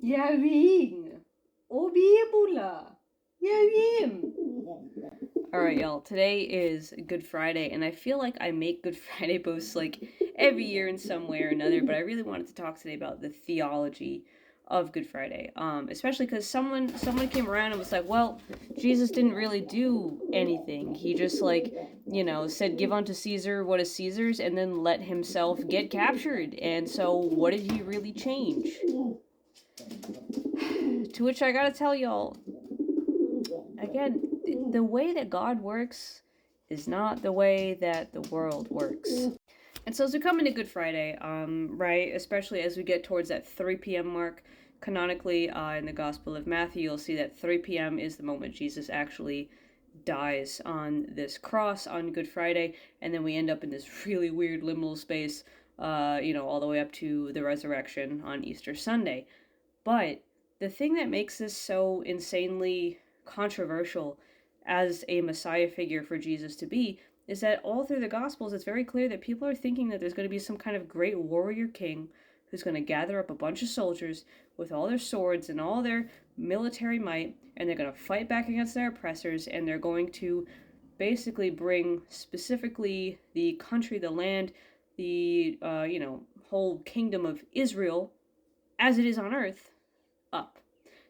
Yawing! Obiebula! Yawim! Alright, y'all, today is Good Friday, and I feel like I make Good Friday posts like every year in some way or another, but I really wanted to talk today about the theology of Good Friday. Especially because someone came around and was like, well, Jesus didn't really do anything. He just said, give unto Caesar what is Caesar's, and then let himself get captured. And so what did he really change? To which I gotta tell y'all, again, the way that God works is not the way that the world works. And so as we come into Good Friday, right, especially as we get towards that 3 p.m. mark, canonically in the Gospel of Matthew, you'll see that 3 p.m. is the moment Jesus actually dies on this cross on Good Friday, and then we end up in this really weird liminal space, all the way up to the resurrection on Easter Sunday. But the thing that makes this so insanely controversial as a Messiah figure for Jesus to be is that all through the Gospels, it's very clear that people are thinking that there's going to be some kind of great warrior king who's going to gather up a bunch of soldiers with all their swords and all their military might, and they're going to fight back against their oppressors, and they're going to basically bring specifically the country, the land, the whole kingdom of Israel as it is on earth up.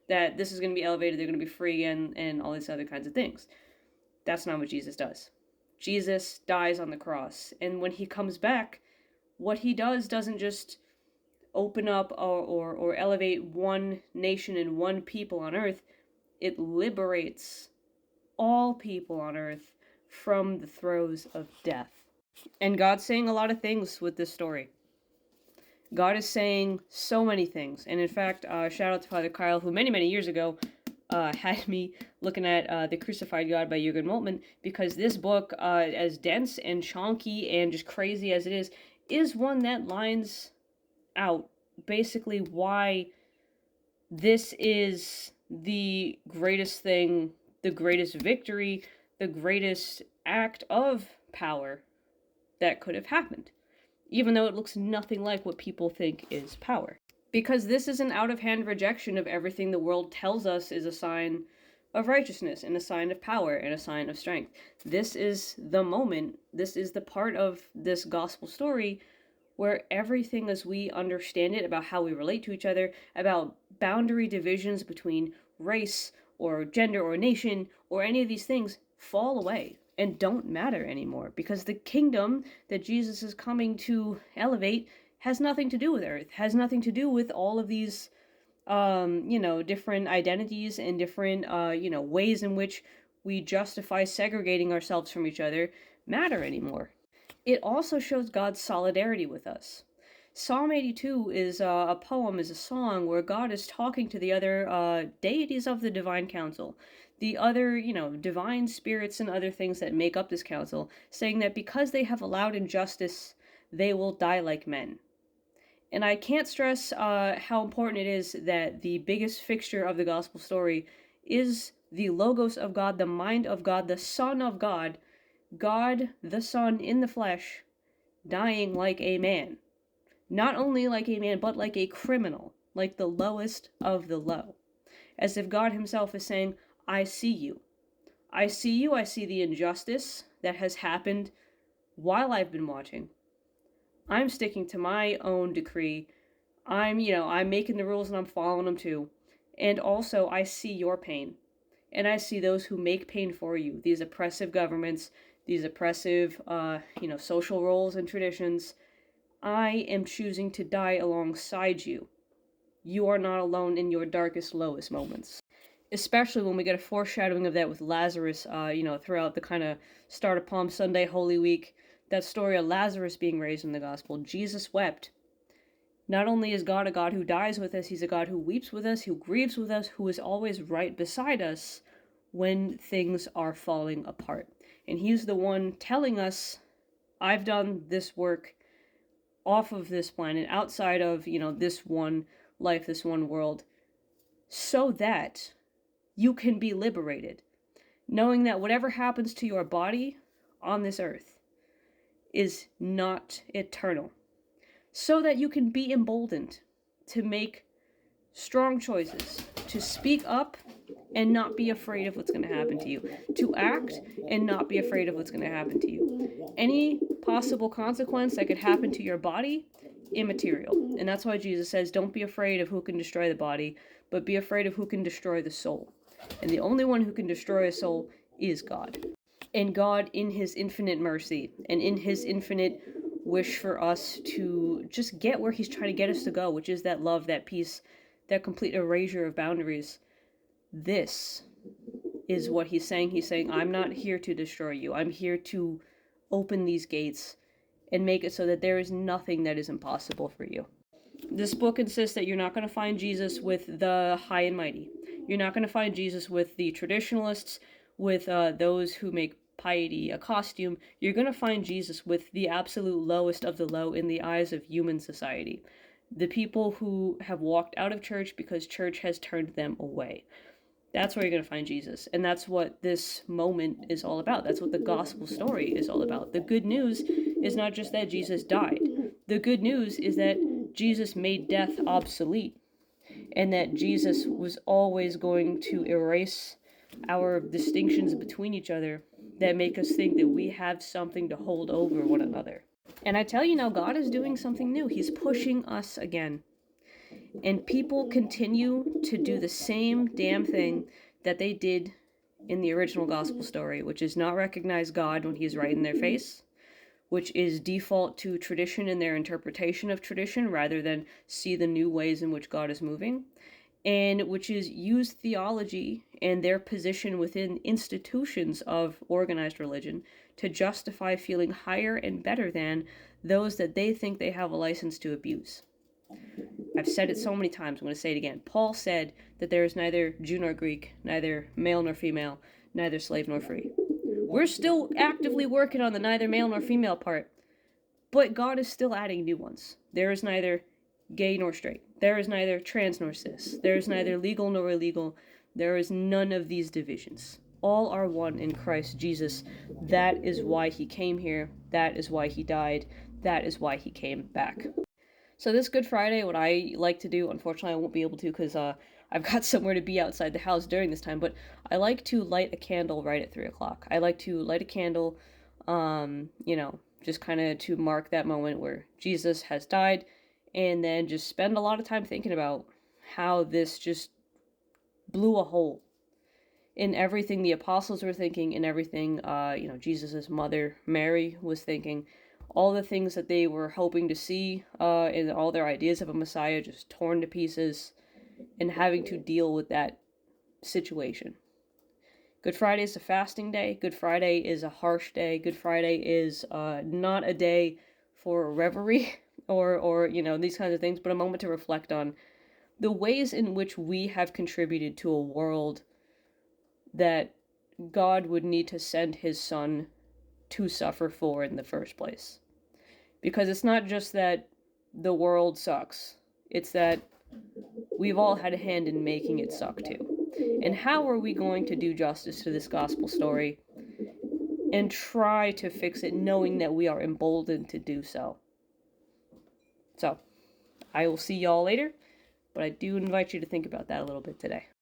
That this is going to be elevated, they're going to be free again, and all these other kinds of things. That's not what Jesus does. Jesus dies on the cross, and when he comes back, what he does doesn't just open up or elevate one nation and one people on earth, it liberates all people on earth from the throes of death. And God's saying a lot of things with this story. God is saying so many things. And in fact, shout out to Father Kyle, who many, many years ago had me looking at The Crucified God by Jürgen Moltmann, because this book, as dense and chonky and just crazy as it is one that lines out basically why this is the greatest thing, the greatest victory, the greatest act of power that could have happened, even though it looks nothing like what people think is power. Because this is an out-of-hand rejection of everything the world tells us is a sign of righteousness and a sign of power and a sign of strength. This is the moment, this is the part of this gospel story where everything as we understand it about how we relate to each other, about boundary divisions between race or gender or nation or any of these things fall away and don't matter anymore, because the kingdom that Jesus is coming to elevate has nothing to do with earth, has nothing to do with all of these different identities and different ways in which we justify segregating ourselves from each other matter anymore. It also shows God's solidarity with us. Psalm 82 is a poem, is a song where God is talking to the other deities of the divine council, the other, divine spirits and other things that make up this council, saying that because they have allowed injustice, they will die like men. And I can't stress how important it is that the biggest fixture of the gospel story is the Logos of God, the mind of God, the Son of God, God the Son in the flesh, dying like a man. Not only like a man, but like a criminal, like the lowest of the low. As if God himself is saying, I see you. I see you, I see the injustice that has happened while I've been watching. I'm sticking to my own decree. I'm making the rules and I'm following them too. And also, I see your pain. And I see those who make pain for you, these oppressive governments, these oppressive, social roles and traditions. I am choosing to die alongside you. You are not alone in your darkest, lowest moments. Especially when we get a foreshadowing of that with Lazarus, throughout the kind of start of Palm Sunday, Holy Week, that story of Lazarus being raised in the gospel. Jesus wept. Not only is God a God who dies with us, he's a God who weeps with us, who grieves with us, who is always right beside us when things are falling apart. And he's the one telling us, I've done this work off of this planet, outside of, this one life, this one world, so that you can be liberated. Knowing that whatever happens to your body on this earth is not eternal. So that you can be emboldened to make strong choices to speak up and not be afraid of what's going to happen to you, to act and not be afraid of what's going to happen to you. Any possible consequence that could happen to your body, immaterial. And that's why Jesus says, don't be afraid of who can destroy the body, but be afraid of who can destroy the soul. And the only one who can destroy a soul is God. And God, in his infinite mercy and in his infinite wish for us to just get where he's trying to get us to go, which is that love, that peace, that complete erasure of boundaries. This is what he's saying. He's saying, I'm not here to destroy you. I'm here to open these gates and make it so that there is nothing that is impossible for you. This book insists that you're not going to find Jesus with the high and mighty. You're not going to find Jesus with the traditionalists, with those who make piety a costume. You're going to find Jesus with the absolute lowest of the low in the eyes of human society. The people who have walked out of church because church has turned them away. That's where you're going to find Jesus. And that's what this moment is all about. That's what the gospel story is all about. The good news is not just that Jesus died. The good news is that Jesus made death obsolete. And that Jesus was always going to erase our distinctions between each other that make us think that we have something to hold over one another. And I tell you now, God is doing something new. He's pushing us again. And people continue to do the same damn thing that they did in the original gospel story, which is not recognize God when he's right in their face, which is default to tradition and their interpretation of tradition rather than see the new ways in which God is moving, and which is use theology and their position within institutions of organized religion to justify feeling higher and better than those that they think they have a license to abuse. I've said it so many times, I'm going to say it again. Paul said that there is neither Jew nor Greek, neither male nor female, neither slave nor free. We're still actively working on the neither male nor female part, but God is still adding new ones. There is neither gay nor straight. There is neither trans nor cis. There is neither legal nor illegal. There is none of these divisions. All are one in Christ Jesus. That is why he came here. That is why he died. That is why he came back. So this Good Friday, what I like to do, unfortunately I won't be able to because I've got somewhere to be outside the house during this time, but I like to light a candle right at 3 o'clock. I like to light a candle, just kind of to mark that moment where Jesus has died, and then just spend a lot of time thinking about how this just blew a hole in everything the apostles were thinking, in everything, Jesus' mother, Mary, was thinking. All the things that they were hoping to see, and all their ideas of a Messiah just torn to pieces, and having to deal with that situation. Good Friday is a fasting day. Good Friday is a harsh day. Good Friday is not a day for reverie or these kinds of things, but a moment to reflect on the ways in which we have contributed to a world that God would need to send his son to suffer for in the first place. Because it's not just that the world sucks, it's that we've all had a hand in making it suck too. And how are we going to do justice to this gospel story and try to fix it knowing that we are emboldened to do so? So, I will see y'all later, but I do invite you to think about that a little bit today.